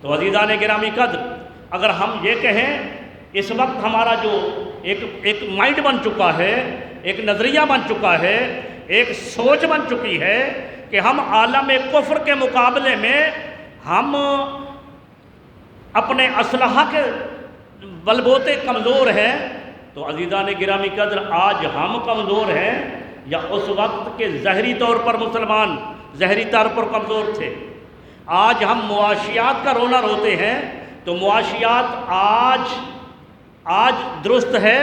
تو عزیزان گرامی قدر، اگر ہم یہ کہیں اس وقت ہمارا جو ایک مائنڈ بن چکا ہے، ایک نظریہ بن چکا ہے، ایک سوچ بن چکی ہے کہ ہم عالم کفر کے مقابلے میں ہم اپنے اسلحہ کے بلبوتے کمزور ہیں، تو عزیزان گرامی قدر آج ہم کمزور ہیں یا اس وقت کے ظاہری طور پر مسلمان ظاہری طور پر کمزور تھے؟ آج ہم معاشیات کا رونا روتے ہیں تو معاشیات آج درست ہے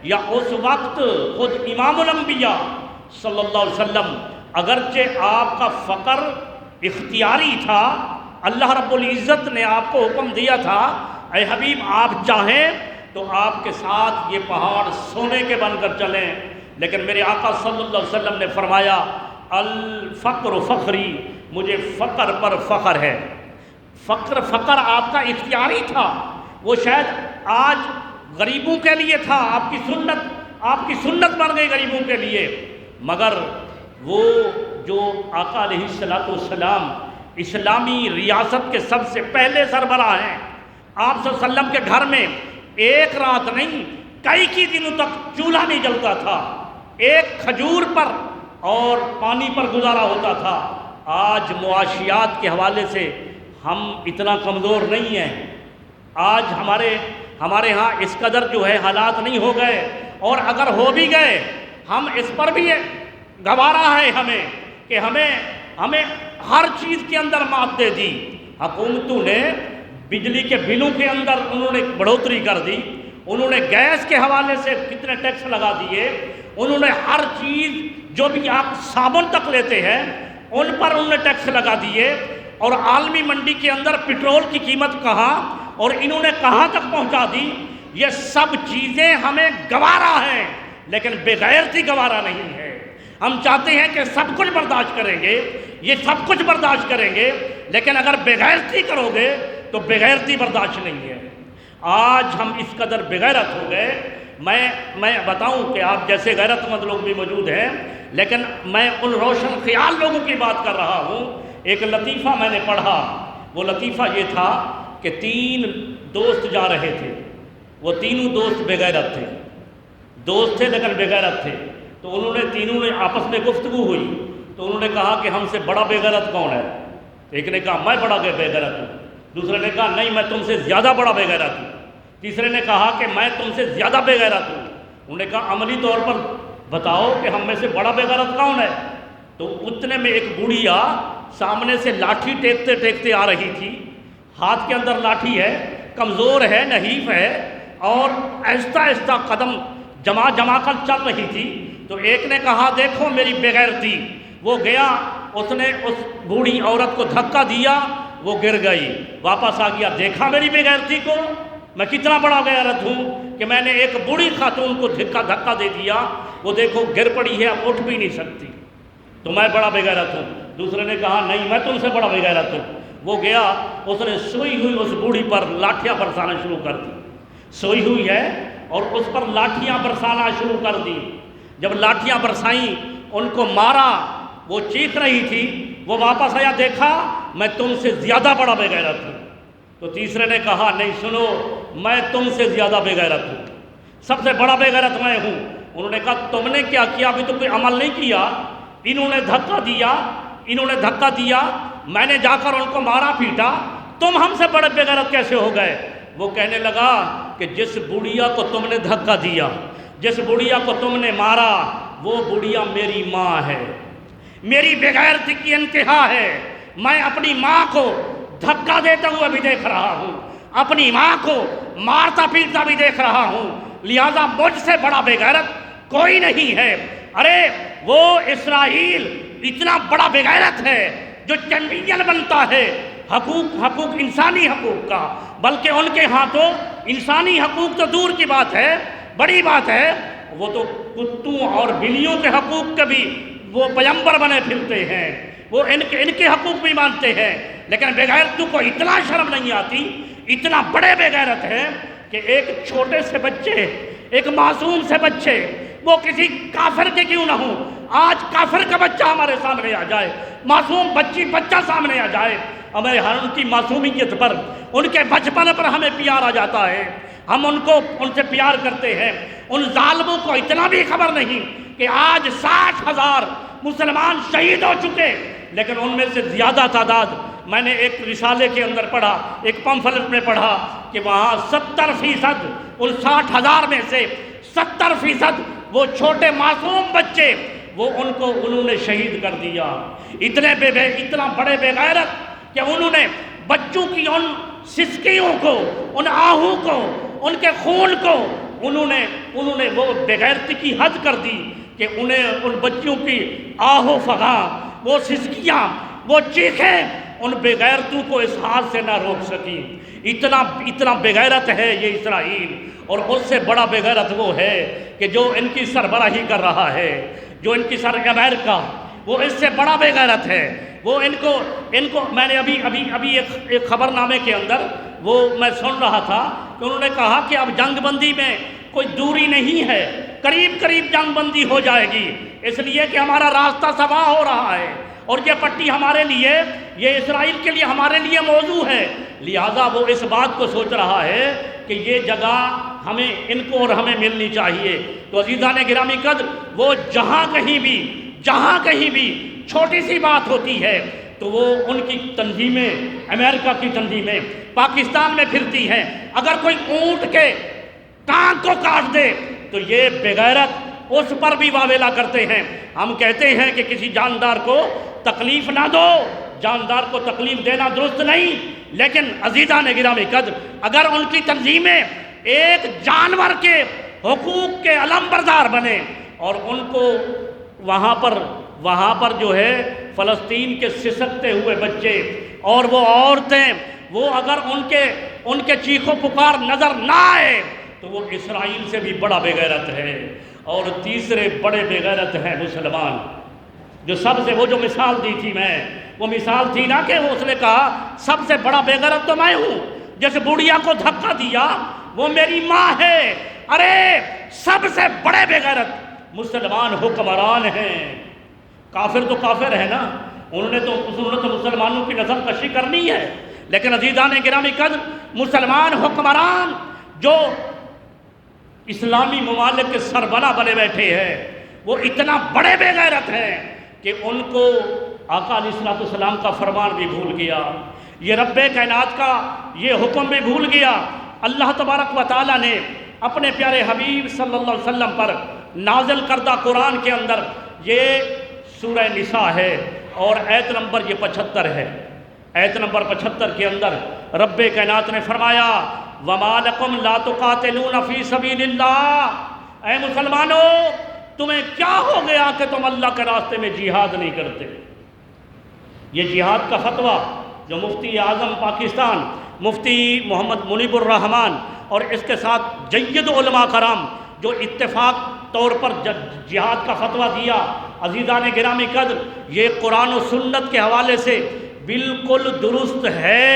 یا اس وقت خود امام الانبیاء صلی اللہ علیہ وسلم، اگرچہ آپ کا فقر اختیاری تھا، اللہ رب العزت نے آپ کو حکم دیا تھا اے حبیب آپ چاہیں تو آپ کے ساتھ یہ پہاڑ سونے کے بن کر چلیں، لیکن میرے آقا صلی اللہ علیہ وسلم نے فرمایا الفقر فخری، مجھے فقر پر فخر ہے۔ فقر آپ کا اختیاری تھا، وہ شاید آج غریبوں کے لیے تھا، آپ کی سنت بن گئی غریبوں کے لیے، مگر وہ جو آقا علیہ السلام اسلامی ریاست کے سب سے پہلے سربراہ ہیں، آپ صلی اللہ علیہ وسلم کے گھر میں ایک رات نہیں کئی دنوں تک چولہا نہیں جلتا تھا، ایک کھجور پر اور پانی پر گزارا ہوتا تھا۔ آج معاشیات کے حوالے سے ہم اتنا کمزور نہیں ہیں، آج ہمارے ہاں اس قدر جو ہے حالات نہیں ہو گئے، اور اگر ہو بھی گئے ہم اس پر بھی گوارا ہے ہمیں کہ ہمیں ہر چیز کے اندر مات دے دی۔ حکومتوں نے بجلی کے بلوں کے اندر انہوں نے بڑھوتری کر دی، انہوں نے گیس کے حوالے سے کتنے ٹیکس لگا دیے، انہوں نے ہر چیز جو بھی آپ صابن تک لیتے ہیں ان پر انہوں نے ٹیکس لگا دیے، اور عالمی منڈی کے اندر پٹرول کی قیمت کہاں اور انہوں نے کہاں تک پہنچا دی۔ یہ سب چیزیں ہمیں گوارا ہیں، لیکن بغیرتی گوارا نہیں ہے۔ ہم چاہتے ہیں کہ سب کچھ برداشت کریں گے، یہ سب کچھ برداشت کریں گے، لیکن اگر بغیرتی کرو گے تو بغیرتی برداشت نہیں ہے۔ آج ہم اس قدر بغیرت ہو گئے، میں بتاؤں کہ آپ جیسے غیرت مند لوگ بھی موجود ہیں، لیکن میں ان روشن خیال لوگوں کی بات کر رہا ہوں۔ ایک لطیفہ میں نے پڑھا، وہ لطیفہ یہ تھا کہ 3 دوست جا رہے تھے، وہ تینوں دوست بغیرت تھے، دوست تھے لیکن بغیرت تھے، تو انہوں نے تینوں نے آپس میں گفتگو ہوئی، تو انہوں نے کہا کہ ہم سے بڑا بغیرت کون ہے؟ ایک نے کہا میں بڑا بغیرت ہوں، دوسرے نے کہا نہیں میں تم سے زیادہ بڑا بغیرت ہوں، تیسرے نے کہا کہ میں تم سے زیادہ بغیرت ہوں۔ انہوں نے کہا عملی طور پر بتاؤ کہ ہم میں سے بڑا بغیرت کون ہے؟ تو اتنے میں ایک بوڑھیا سامنے سے لاٹھی ٹیکتے ٹیکتے آ رہی تھی، ہاتھ کے اندر لاٹھی ہے، کمزور ہے، نحیف ہے، اور آہستہ آہستہ قدم جما کر چل رہی تھی۔ تو ایک نے کہا دیکھو میری بغیرتی، وہ گیا، اس نے اس بوڑھی عورت کو دھکا دیا، وہ گر گئی، واپس آ گیا، دیکھا میری بغیرتی کو، میں کتنا بڑا بغیرت ہوں کہ میں نے ایک بوڑھی خاتون کو دھکا دے دیا، وہ دیکھو گر پڑی ہے، اب اٹھ بھی نہیں سکتی، تو میں بڑا بغیرت ہوں۔ دوسرے نے کہا نہیں میں تم سے بڑا بغیرت ہوں۔ وہ گیا، اس نے سوئی ہوئی اس بوڑھی پر لاٹھیاں برسانا شروع کر دی، سوئی ہوئی ہے اور اس پر لاٹھیاں برسانا شروع کر دی۔ جب لاٹھیاں برسائیں، ان کو مارا، وہ چیخ رہی تھی، وہ واپس آیا، دیکھا میں تم سے زیادہ بڑا بغیرت ہوں۔ تو تیسرے نے کہا نہیں سنو، میں تم سے زیادہ بغیرت ہوں، سب سے بڑا بغیرت میں ہوں۔ انہوں نے کہا تم نے کیا کیا؟ ابھی تو کوئی عمل نہیں کیا، انہوں نے دھکا دیا، میں نے جا کر ان کو مارا پیٹا، تم ہم سے بڑے بغیرت کیسے ہو گئے؟ وہ کہنے لگا کہ جس بڑھیا کو تم نے دھکا دیا، جس بڑھیا کو تم نے مارا، وہ بڑھیا میری ماں ہے، میری بغیرتی کی انتہا ہے۔ میں اپنی ماں کو دھکا دیتا ہوں ابھی دیکھ رہا ہوں، اپنی ماں کو مارتا پیٹتا بھی دیکھ رہا ہوں، لہذا مجھ سے بڑا بغیرت کوئی نہیں ہے۔ ارے وہ اسرائیل اتنا بڑا بغیرت ہے جو چیمپئن بنتا ہے حقوق انسانی حقوق کا، بلکہ ان کے ہاں تو انسانی حقوق تو دور کی بات ہے، بڑی بات ہے، وہ تو کتوں اور بلیوں کے حقوق کے بھی وہ پیمبر بنے پھرتے ہیں، وہ ان کے حقوق بھی مانتے ہیں، لیکن بغیرتوں کو اتنا شرم نہیں آتی، اتنا بڑے بغیرت ہیں کہ ایک چھوٹے سے بچے، ایک معصوم سے بچے، وہ کسی کافر کے کیوں نہ ہوں، آج کافر کا بچہ ہمارے سامنے آ جائے، معصوم بچہ سامنے آ جائے، ہمیں ان کی معصومیت پر، ان کے بچپن پر ہمیں پیار آ جاتا ہے، ہم ان سے پیار کرتے ہیں۔ ان ظالموں کو اتنا بھی خبر نہیں کہ آج 60,000 مسلمان شہید ہو چکے، لیکن ان میں سے زیادہ تعداد، میں نے ایک رسالے کے اندر پڑھا، ایک پمفلٹ میں پڑھا کہ وہاں 70% ان 60,000 میں سے 70% وہ چھوٹے معصوم بچے، وہ انہوں نے شہید کر دیا۔ اتنا بڑے بے غیرت کہ انہوں نے بچوں کی ان سسکیوں کو، ان آہوں کو، ان کے خون کو انہوں نے وہ بے غیرتی کی حد کر دی کہ ان بچوں کی آہو فغاں، وہ سسکیاں، وہ چیخیں ان بے غیرتوں کو اس حال سے نہ روک سکیں۔ اتنا بے غیرت ہے یہ اسرائیل، اور اس سے بڑا بے غیرت وہ ہے کہ جو ان کی سربراہی کر رہا ہے، جو ان کی امریکہ، وہ اس سے بڑا بے غیرت ہے۔ وہ ان کو میں نے ابھی ایک خبر نامے کے اندر وہ میں سن رہا تھا کہ انہوں نے کہا کہ اب جنگ بندی میں کوئی دوری نہیں ہے، قریب جنگ بندی ہو جائے گی، اس لیے کہ ہمارا راستہ سوا ہو رہا ہے، اور یہ پٹی ہمارے لیے، یہ اسرائیل کے لیے ہمارے لیے موضوع ہے، لہذا وہ اس بات کو سوچ رہا ہے کہ یہ جگہ ہمیں، ان کو اور ہمیں ملنی چاہیے۔ تو عزیزان گرامی قدر، وہ جہاں کہیں بھی چھوٹی سی بات ہوتی ہے تو وہ ان کی تنظیمیں، امریکہ کی تنظیمیں پاکستان میں پھرتی ہیں۔ اگر کوئی اونٹ کے ٹانگ کو کاٹ دے تو یہ بے غیرت اس پر بھی واویلا کرتے ہیں۔ ہم کہتے ہیں کہ کسی جاندار کو تکلیف نہ دو، جاندار کو تکلیف دینا درست نہیں، لیکن عزیزان گرامی قدر، اگر ان کی تنظیمیں ایک جانور کے حقوق کے علمبردار بنے اور ان کو وہاں پر جو ہے فلسطین کے سسکتے ہوئے بچے اور وہ عورتیں، وہ اگر ان کے چیخ و پکار نظر نہ آئے تو وہ اسرائیل سے بھی بڑا بے غیرت ہے۔ اور تیسرے بڑے بے غیرت ہیں مسلمان، وہ جو مثال دی تھی میں، وہ مثال تھی نا کہ اس نے کہا سب سے بڑا بے غیرت تو میں ہوں، جس بڑھیا کو دھکا دیا وہ میری ماں ہے۔ ارے سب سے بڑے بے غیرت مسلمان حکمران ہیں۔ کافر تو کافر ہے نا، انہوں نے تو مسلمانوں کی نسل کشی کرنی ہے، لیکن عزیزان گرامی قدر، مسلمان حکمران جو اسلامی ممالک کے سربراہ بنے بیٹھے ہیں، وہ اتنا بڑے بے غیرت ہیں کہ ان کو آقا علیہ السلام کا فرمان بھی بھول گیا، یہ رب کائنات کا یہ حکم بھی بھول گیا۔ اللہ تبارک و تعالیٰ نے اپنے پیارے حبیب صلی اللہ علیہ وسلم پر نازل کردہ قرآن کے اندر، یہ سورہ نساء ہے اور آیت نمبر یہ 75 ہے، آیت نمبر 75 کے اندر رب کائنات نے فرمایا وَمَا لَكُمْ لَا تُقَاتِلُونَ فِي سَبِيلِ اللَّهِ، اے مسلمانوں تمہیں کیا ہو گیا کہ تم اللہ کے راستے میں جہاد نہیں کرتے؟ یہ جہاد کا فتویٰ جو مفتی اعظم پاکستان مفتی محمد منیب الرحمان اور اس کے ساتھ جید علماء کرام جو اتفاق طور پر جہاد کا فتویٰ دیا، عزیزان گرامی قدر، یہ قرآن و سنت کے حوالے سے بالکل درست ہے۔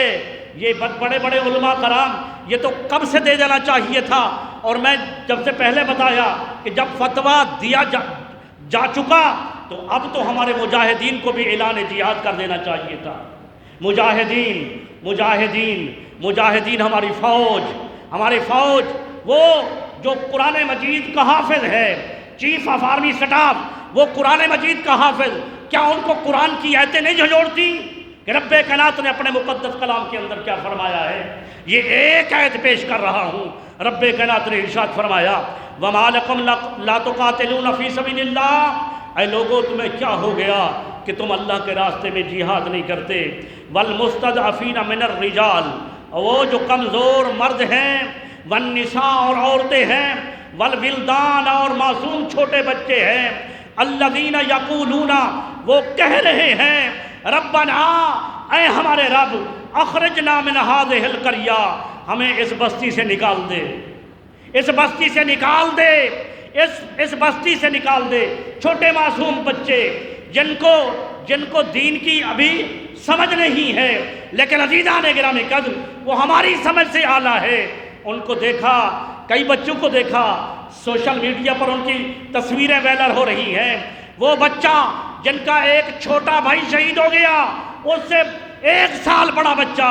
یہ بڑے بڑے علماء کرام یہ تو کب سے دے دینا چاہیے تھا، اور میں جب سے پہلے بتایا کہ جب فتویٰ دیا جا چکا تو اب تو ہمارے مجاہدین کو بھی اعلان جہاد کر دینا چاہیے تھا۔ مجاہدین ہماری فوج وہ جو قرآن مجید کا حافظ ہے، چیف آف آرمی سٹاف، وہ قرآن مجید کا حافظ، کیا ان کو قرآن کی آیتیں نہیں جھنجھوڑتی کہ رب کائنات نے اپنے مقدس کلام کے اندر کیا فرمایا ہے؟ یہ ایک آیت پیش کر رہا ہوں، رب کائنات نے ارشاد فرمایا وَمَا لَكُمْ لَا تُقَاتِلُونَ فِي سَبِيلِ اللَّهِ، اے لوگوں تمہیں کیا ہو گیا کہ تم اللہ کے راستے میں جہاد نہیں کرتے؟ وَالْمُسْتَضْعَفِينَ مِنَ الرِّجَالِ، وہ جو کمزور مرد ہیں، وَالنِّسَاء اور عورتیں ہیں، وَالْوِلْدَانَ اور معصوم چھوٹے بچے ہیں، الَّذِينَ يَقُولُونَ وہ کہہ رہے ہیں ربنا، اے ہمارے رب، اخرجنا من هذه القرية، ہمیں اس بستی سے نکال دے، اس بستی سے نکال دے، اس بستی سے نکال دے۔ چھوٹے معصوم بچے جن کو دین کی ابھی سمجھ نہیں ہے، لیکن عزیزان گرامی قدر وہ ہماری سمجھ سے اعلیٰ ہے۔ ان کو دیکھا، کئی بچوں کو دیکھا سوشل میڈیا پر، ان کی تصویریں وائرل ہو رہی ہیں، وہ بچہ جن کا ایک چھوٹا بھائی شہید ہو گیا، 1 سال بڑا بچہ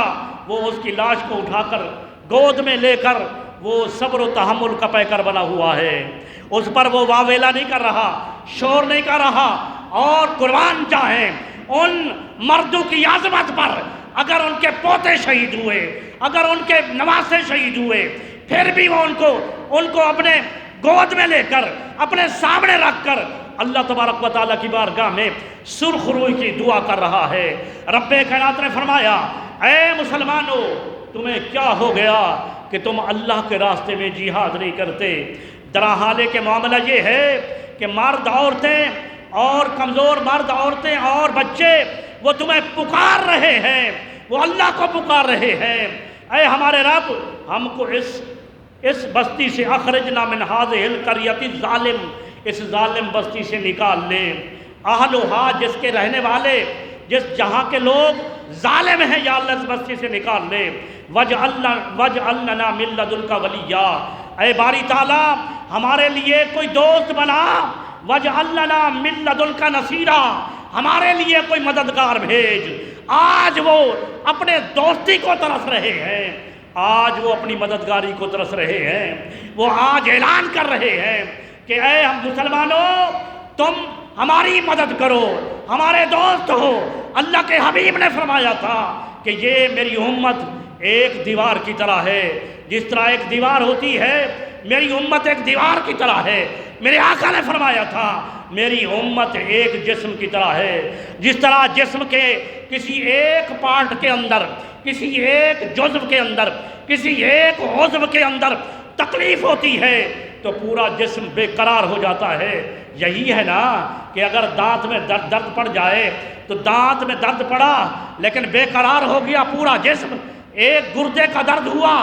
وہ اس کی لاش کو اٹھا کر گود میں لے کر وہ صبر و تحمل کا پیکر بنا ہوا ہے، اس پر وہ واویلا نہیں کر رہا، شور نہیں کر رہا۔ اور قربان جائیں ان مردوں کی عظمت پر، اگر ان کے پوتے شہید ہوئے، اگر ان کے نواسے شہید ہوئے، پھر بھی وہ ان کو اپنے گود میں لے کر اپنے سامنے رکھ کر اللہ تبارک و تعالیٰ کی بارگاہ میں سرخ روئی کی دعا کر رہا ہے۔ رب کائنات نے فرمایا اے مسلمانوں، تمہیں کیا ہو گیا کہ تم اللہ کے راستے میں جہاد نہیں کرتے؟ درحالے کے معاملہ یہ ہے کہ مرد، عورتیں اور کمزور مرد، عورتیں اور بچے وہ تمہیں پکار رہے ہیں، وہ اللہ کو پکار رہے ہیں، اے ہمارے رب ہم کو اس بستی سے اخرجنا من هذه القرية الظالم، اس ظالم بستی سے نکال لے، اہلھا جس کے رہنے والے، جس جہاں کے لوگ ظالم ہیں، یا اللہ اس بستی سے نکال لے، وَاجْعَلْ لَنَا مِن لَّدُنْكَ وَلِيًّا، اے باری تعالیٰ ہمارے لیے کوئی دوست بنا، وَاجْعَلْ لَنَا مِن لَّدُنْكَ نَصِيرًا، ہمارے لیے کوئی مددگار بھیج۔ آج وہ اپنے دوستی کو ترس رہے ہیں، آج وہ اپنی مددگاری کو ترس رہے ہیں، وہ آج اعلان کر رہے ہیں کہ اے ہم مسلمانوں تم ہماری مدد کرو، ہمارے دوست ہو۔ اللہ کے حبیب نے فرمایا تھا کہ یہ میری امت ایک دیوار کی طرح ہے، جس طرح ایک دیوار ہوتی ہے میری امت ایک دیوار کی طرح ہے۔ میرے آقا نے فرمایا تھا میری امت ایک جسم کی طرح ہے، جس طرح جسم کے کسی ایک پارٹ کے اندر، کسی ایک جزو کے اندر، کسی ایک عضو کے اندر تکلیف ہوتی ہے تو پورا جسم بے قرار ہو جاتا ہے۔ یہی ہے نا کہ اگر دانت میں درد پڑ جائے تو دانت میں درد پڑا لیکن بے قرار ہو گیا پورا جسم، ایک گردے کا درد ہوا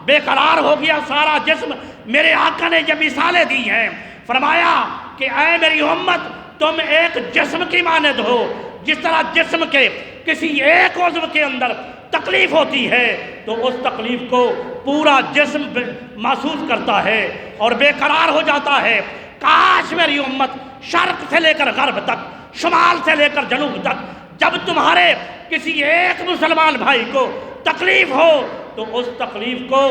بے قرار ہو گیا سارا جسم۔ میرے آقا نے یہ مثالیں دی ہیں، فرمایا کہ اے میری امت تم ایک جسم کی مانند ہو، جس طرح جسم کے کسی ایک عضو کے اندر تکلیف ہوتی ہے تو اس تکلیف کو پورا جسم محسوس کرتا ہے اور بے قرار ہو جاتا ہے۔ کاش میری امت شرق سے لے کر غرب تک، شمال سے لے کر جنوب تک، جب تمہارے کسی ایک مسلمان بھائی کو تکلیف ہو تو اس تکلیف کو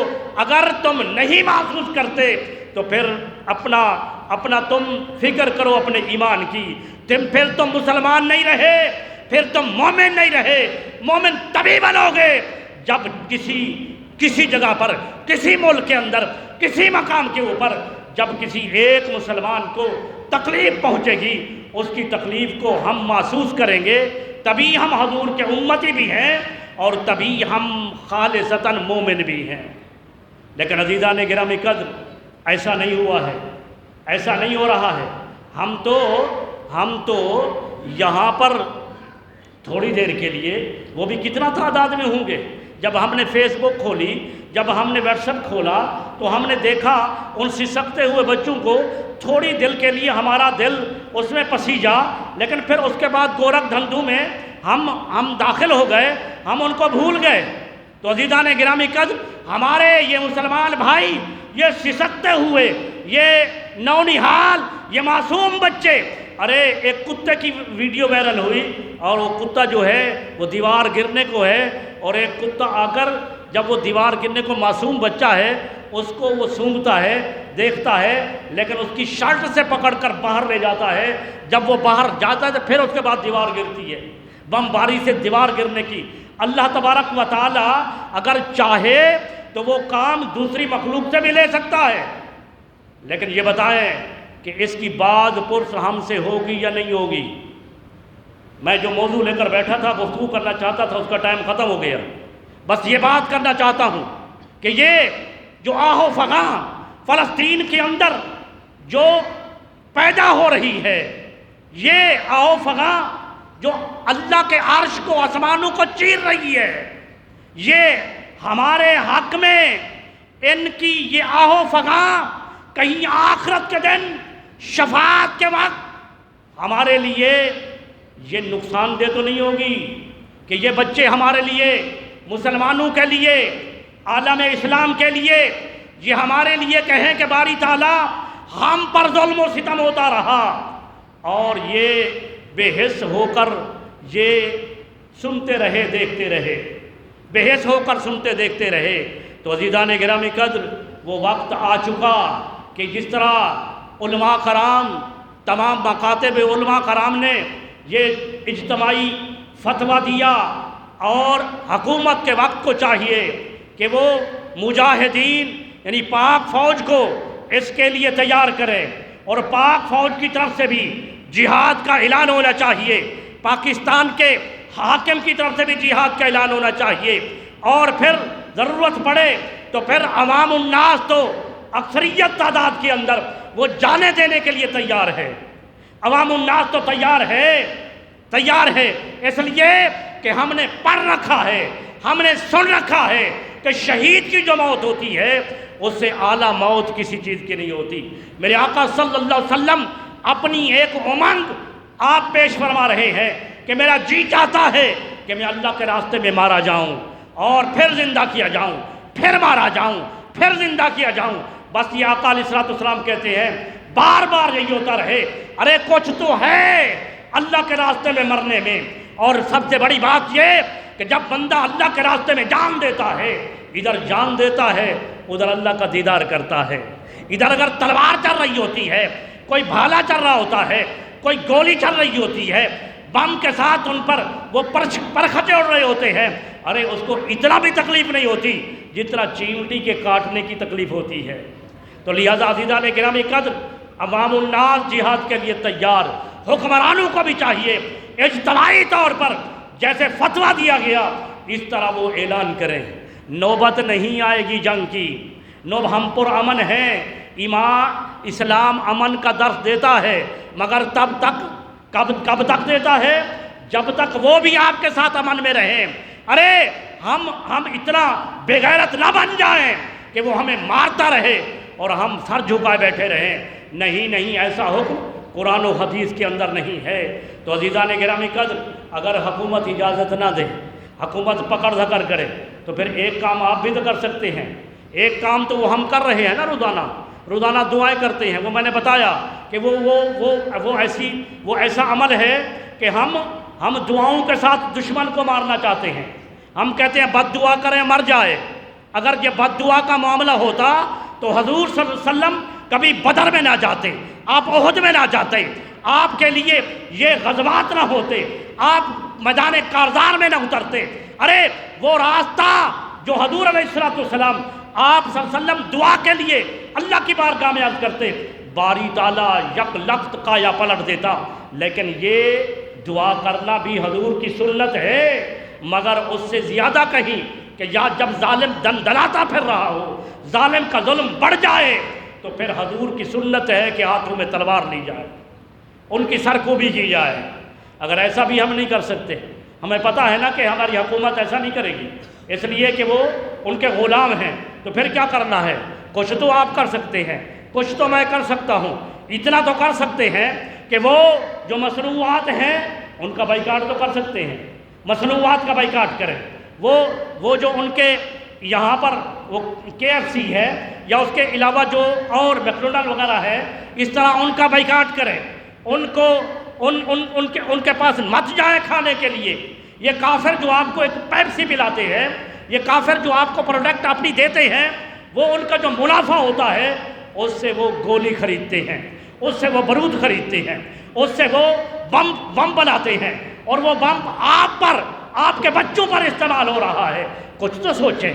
اگر تم نہیں محسوس کرتے تو پھر اپنا تم فکر کرو اپنے ایمان کی، پھر تم مسلمان نہیں رہے، پھر تم مومن نہیں رہے۔ مومن تبھی بنو گے جب کسی جگہ پر، کسی ملک کے اندر، کسی مقام کے اوپر جب کسی ایک مسلمان کو تکلیف پہنچے گی، اس کی تکلیف کو ہم محسوس کریں گے، تبھی ہم حضور کے امتی بھی ہیں اور تبھی ہم خالصتاً مومن بھی ہیں۔ لیکن عزیزان گرامی قدر ایسا نہیں ہوا ہے، ایسا نہیں ہو رہا ہے۔ ہم تو یہاں پر تھوڑی دیر کے لیے، وہ بھی کتنا تعداد میں ہوں گے، جب ہم نے فیس بک کھولی، جب ہم نے واٹس ایپ کھولا تو ہم نے دیکھا ان سسکتے ہوئے بچوں کو، تھوڑی دل کے لیے ہمارا دل اس میں پسیجا، لیکن پھر اس کے بعد گورکھ دھندو میں ہم داخل ہو گئے، ہم ان کو بھول گئے۔ تو عزیزان گرامی قدر ہمارے یہ مسلمان بھائی، یہ سسکتے ہوئے، یہ نونہال، یہ معصوم بچے، ارے ایک کتے کی ویڈیو وائرل ہوئی اور وہ کتا جو ہے وہ دیوار گرنے کو ہے، اور ایک کتا آ کر جب وہ دیوار گرنے کو معصوم بچہ ہے اس کو وہ سونگھتا ہے، دیکھتا ہے، لیکن اس کی شرٹ سے پکڑ کر باہر لے جاتا ہے۔ جب وہ باہر جاتا ہے تو پھر اس کے بعد دیوار گرتی ہے، بم باری سے دیوار گرنے کی۔ اللہ تبارک و تعالی اگر چاہے تو وہ کام دوسری مخلوق سے بھی لے سکتا ہے، لیکن یہ بتائیں کہ اس کی بعد پرس ہم سے ہوگی یا نہیں ہوگی؟ میں جو موضوع لے کر بیٹھا تھا، گفتگو کرنا چاہتا تھا، اس کا ٹائم ختم ہو گیا۔ بس یہ بات کرنا چاہتا ہوں کہ یہ جو آہ و فغاں فلسطین کے اندر جو پیدا ہو رہی ہے، یہ آہ و فغاں جو اللہ کے عرش کو، آسمانوں کو چیر رہی ہے، یہ ہمارے حق میں ان کی یہ آہ و فغاں کہیں آخرت کے دن، شفاعت کے وقت ہمارے لیے یہ نقصان دہ تو نہیں ہوگی کہ یہ بچے ہمارے لیے، مسلمانوں کے لیے، عالم اسلام کے لیے، یہ ہمارے لیے کہیں کہ باری تعالیٰ ہم پر ظلم و ستم ہوتا رہا اور یہ بے حس ہو کر یہ سنتے رہے دیکھتے رہے، بے حس ہو کر سنتے دیکھتے رہے۔ تو عزیزان گرامی قدر، وہ وقت آ چکا کہ جس طرح علماء کرام، تمام مکاتب علماء کرام نے یہ اجتماعی فتویٰ دیا، اور حکومت کے وقت کو چاہیے کہ وہ مجاہدین یعنی پاک فوج کو اس کے لیے تیار کرے، اور پاک فوج کی طرف سے بھی جہاد کا اعلان ہونا چاہیے، پاکستان کے حاکم کی طرف سے بھی جہاد کا اعلان ہونا چاہیے، اور پھر ضرورت پڑے تو پھر عوام الناس تو اکثریت تعداد کے اندر وہ جانے دینے کے لیے تیار ہے، عوام الناس تو تیار ہے، اس لیے کہ ہم نے پڑھ رکھا ہے، ہم نے سن رکھا ہے کہ شہید کی جو موت ہوتی ہے اس سے اعلیٰ موت کسی چیز کی نہیں ہوتی۔ میرے آقا صلی اللہ علیہ وسلم اپنی ایک امنگ آپ پیش فرما رہے ہیں کہ میرا جی چاہتا ہے کہ میں اللہ کے راستے میں مارا جاؤں اور پھر زندہ کیا جاؤں، پھر مارا جاؤں، پھر زندہ کیا جاؤں۔ بس یہ آقا علیہ الصلوۃ والسلام کہتے ہیں بار بار یہی ہوتا رہے، ارے کچھ تو ہے اللہ کے راستے میں مرنے میں۔ اور سب سے بڑی بات یہ کہ جب بندہ اللہ کے راستے میں جان دیتا ہے، ادھر جان دیتا ہے ادھر اللہ کا دیدار کرتا ہے۔ ادھر اگر تلوار چل رہی ہوتی ہے، کوئی بھالا چل رہا ہوتا ہے، کوئی گولی چل رہی ہوتی ہے، بم کے ساتھ ان پر وہ پرخچے اڑ رہے ہوتے ہیں، ارے اس کو اتنا بھی تکلیف نہیں ہوتی جتنا چیونٹی کے کاٹنے کی تکلیف ہوتی ہے۔ تو لہذا عزیزان گرامی قدر، عوام الناس جہاد کے لیے تیار، حکمرانوں کو بھی چاہیے اجتماعی طور پر جیسے فتویٰ دیا گیا اس طرح وہ اعلان کریں۔ نوبت نہیں آئے گی جنگ کی، ہم پر امن ہیں، اسلام امن کا درس دیتا ہے، مگر کب تک دیتا ہے؟ جب تک وہ بھی آپ کے ساتھ امن میں رہیں۔ ارے ہم اتنا بے غیرت نہ بن جائیں کہ وہ ہمیں مارتا رہے اور ہم سر جھکائے بیٹھے رہیں۔ نہیں، ایسا حکم قرآن و حدیث کے اندر نہیں ہے۔ تو عزیزان گرامی قدر، اگر حکومت اجازت نہ دے، حکومت پکڑ دھکڑ کرے، تو پھر ایک کام آپ بھی تو کر سکتے ہیں۔ ایک کام تو وہ ہم کر رہے ہیں نا، روزانہ دعائیں کرتے ہیں۔ وہ میں نے بتایا کہ وہ ایسا عمل ہے کہ ہم دعاؤں کے ساتھ دشمن کو مارنا چاہتے ہیں۔ ہم کہتے ہیں بد دعا کریں مر جائے۔ اگر یہ بد دعا کا معاملہ ہوتا تو حضور صلی اللہ علیہ وسلم کبھی بدر میں نہ جاتے، آپ احد میں نہ جاتے، آپ کے لیے یہ غزوات نہ ہوتے، آپ میدان کارزار میں نہ اترتے۔ ارے وہ راستہ جو حضور علیہ السلام آپ صلی اللہ علیہ وسلم دعا کے لیے اللہ کی بارگاہ میں عرض کرتے، باری تعالیٰ یک لخت کا یا پلٹ دیتا۔ لیکن یہ دعا کرنا بھی حضور کی سنت ہے، مگر اس سے زیادہ کہیں کہ یا جب ظالم دندلاتا پھر رہا ہو، ظالم کا ظلم بڑھ جائے، تو پھر حضور کی سنت ہے کہ ہاتھوں میں تلوار لی جائے، ان کی سرکوبی کی جائے۔ اگر ایسا بھی ہم نہیں کر سکتے، ہمیں پتہ ہے نا کہ ہماری حکومت ایسا نہیں کرے گی، اس لیے کہ وہ ان کے غلام ہیں، تو پھر کیا کرنا ہے؟ کچھ تو آپ کر سکتے ہیں، کچھ تو میں کر سکتا ہوں۔ اتنا تو کر سکتے ہیں کہ وہ جو مصنوعات ہیں ان کا بائیکاٹ تو کر سکتے ہیں، مصنوعات کا بائیکاٹ کریں۔ وہ جو ان کے یہاں پر وہ KFC ہے یا اس کے علاوہ جو اور میکڈونلڈ وغیرہ ہے، اس طرح ان کا بائیکاٹ کریں، ان کو ان کے پاس مت جائیں کھانے کے لیے۔ یہ کافر جو آپ کو ایک پیپسی پلاتے ہیں، یہ کافر جو آپ کو پروڈکٹ اپنی دیتے ہیں، وہ ان کا جو منافع ہوتا ہے اس سے وہ گولی خریدتے ہیں، اس سے وہ بارود خریدتے ہیں، اس سے وہ بم بناتے ہیں، اور وہ بم آپ پر، آپ کے بچوں پر استعمال ہو رہا ہے۔ کچھ تو سوچیں،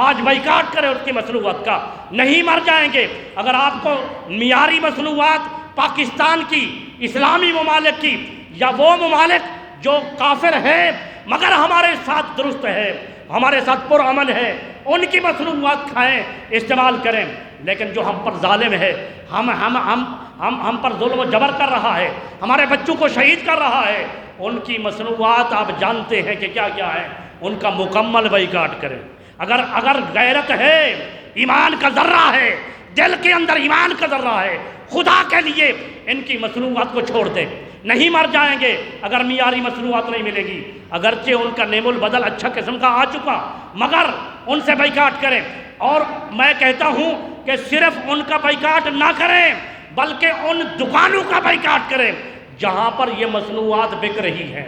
آج بائیکاٹ کریں اس کی مصنوعات کا، نہیں مر جائیں گے۔ اگر آپ کو معیاری مصنوعات پاکستان کی، اسلامی ممالک کی، یا وہ ممالک جو کافر ہیں مگر ہمارے ساتھ درست ہے، ہمارے ساتھ پرامن ہے، ان کی مصنوعات کھائیں، استعمال کریں۔ لیکن جو ہم پر ظالم ہے، ہم پر ظلم و جبر کر رہا ہے، ہمارے بچوں کو شہید کر رہا ہے، ان کی مصنوعات آپ جانتے ہیں کہ کیا کیا ہے، ان کا مکمل بائیکاٹ کریں۔ اگر غیرت ہے، ایمان کا ذرہ ہے، دل کے اندر ایمان کا ذرہ ہے، خدا کے لیے ان کی مصنوعات کو چھوڑ دیں، نہیں مر جائیں گے اگر معیاری مصنوعات نہیں ملے گی۔ اگرچہ ان کا نیم البدل اچھا قسم کا آ چکا، مگر ان سے بائیکاٹ کریں۔ اور میں کہتا ہوں کہ صرف ان کا بائیکاٹ نہ کریں، بلکہ ان دکانوں کا بائیکاٹ کریں جہاں پر یہ مصنوعات بک رہی ہیں،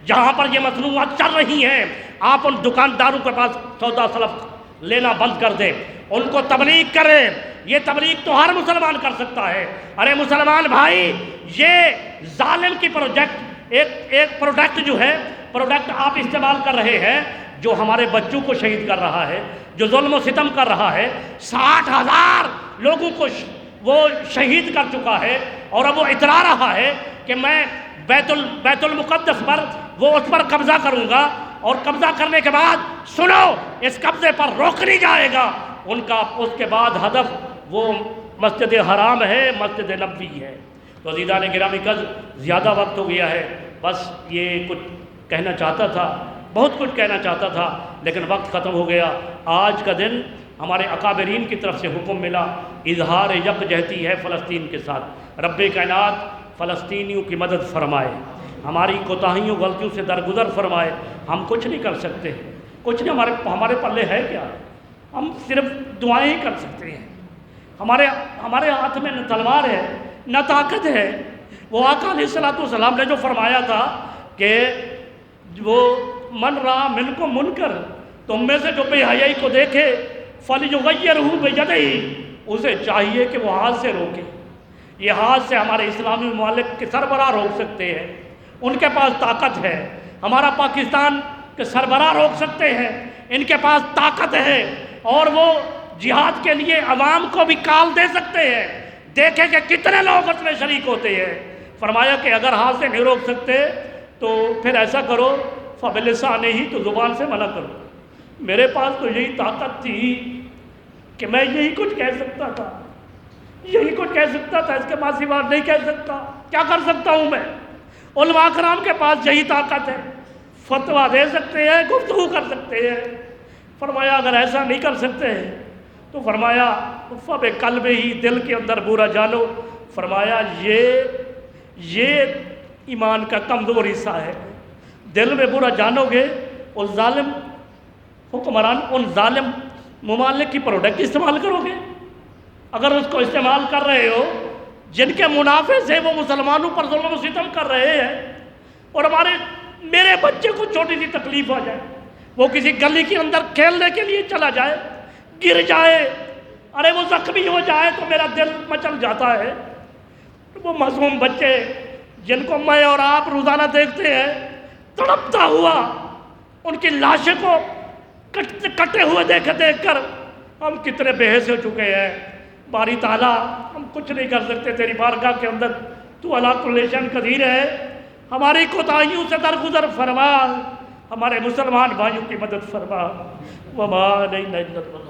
جہاں پر یہ مصنوعات چل رہی ہیں آپ ان دکانداروں کے پاس سودا سلف لینا بند کر دیں، ان کو تبلیغ کریں۔ یہ تبلیغ تو ہر مسلمان کر سکتا ہے۔ ارے مسلمان بھائی، یہ ظالم کی ایک پروڈکٹ جو ہے، پروڈکٹ آپ استعمال کر رہے ہیں جو ہمارے بچوں کو شہید کر رہا ہے، جو ظلم و ستم کر رہا ہے، 60,000 لوگوں کو وہ شہید کر چکا ہے، اور اب وہ اترا رہا ہے کہ میں بیت المقدس پر وہ اس پر قبضہ کروں گا، اور قبضہ کرنے کے بعد سنو اس قبضے پر روک نہیں جائے گا۔ ان کا اس کے بعد ہدف وہ مسجد حرام ہے، مسجد نبوی ہے۔ تو عزیزان گرامی قدر، زیادہ وقت ہو گیا ہے، بس یہ کچھ کہنا چاہتا تھا، بہت کچھ کہنا چاہتا تھا، لیکن وقت ختم ہو گیا۔ آج کا دن ہمارے اکابرین کی طرف سے حکم ملا، اظہار یکجہتی ہے فلسطین کے ساتھ۔ رب کائنات فلسطینیوں کی مدد فرمائے، ہماری کوتاہیوں غلطیوں سے درگزر فرمائے۔ ہم کچھ نہیں کر سکتے، کچھ نہیں، ہمارے پلے ہے کیا؟ ہم صرف دعائیں ہی کر سکتے ہیں۔ ہمارے ہاتھ میں نہ تلوار ہے نہ طاقت ہے۔ وہ آقا علیہ السلام نے جو فرمایا تھا کہ وہ من رأى منکم منکر، تم میں سے جو بے حیائی کو دیکھے فلیغیرہ بیدہ، اسے چاہیے کہ وہ ہاتھ سے روکے۔ یہ ہاتھ سے ہمارے اسلامی ممالک کے سربراہ روک سکتے ہیں، ان کے پاس طاقت ہے۔ ہمارا پاکستان کے سربراہ روک سکتے ہیں، ان کے پاس طاقت ہے، اور وہ جہاد کے لیے عوام کو بھی کال دے سکتے ہیں۔ دیکھیں کہ کتنے لوگ اس میں شریک ہوتے ہیں۔ فرمایا کہ اگر ہاتھ سے نہیں روک سکتے تو پھر ایسا کرو، فبلسانہ، تو زبان سے منع کرو۔ میرے پاس تو یہی طاقت تھی کہ میں یہی کچھ کہہ سکتا تھا، یہی کچھ کہہ سکتا تھا، اس کے بعد سوا نہیں کہہ سکتا۔ کیا کر سکتا ہوں میں؟ علماء کرام کے پاس یہی طاقت ہے، فتویٰ دے سکتے ہیں، گفتگو کر سکتے ہیں۔ فرمایا اگر ایسا نہیں کر سکتے ہیں تو فرمایا فَبِقَلْبِهِ، دل کے اندر برا جانو۔ فرمایا یہ ایمان کا کمزور حصہ ہے۔ دل میں برا جانو گے، اس ظالم حکمران، ان ظالم ممالک کی پروڈکٹ استعمال کرو گے۔ اگر اس کو استعمال کر رہے ہو، جن کے منافع سے وہ مسلمانوں پر ظلم و ستم کر رہے ہیں، اور میرے بچے کو چھوٹی سی تکلیف آ جائے، وہ کسی گلی کے اندر کھیلنے کے لیے چلا جائے، گر جائے، ارے وہ زخمی ہو جائے تو میرا دل مچل جاتا ہے۔ وہ معصوم بچے جن کو میں اور آپ روزانہ دیکھتے ہیں تڑپتا ہوا، ان کی لاشیں کو کٹے ہوئے دیکھ کر ہم کتنے بے حس ہو چکے ہیں۔ باری تعالیٰ، ہم کچھ نہیں کر سکتے تیری بارگاہ کے اندر، تو علی کل شیء قدیر ہے۔ ہماری کوتاہیوں سے درگزر فرما، ہمارے مسلمان بھائیوں کی مدد فرما۔ وما علینا الا البلاغ۔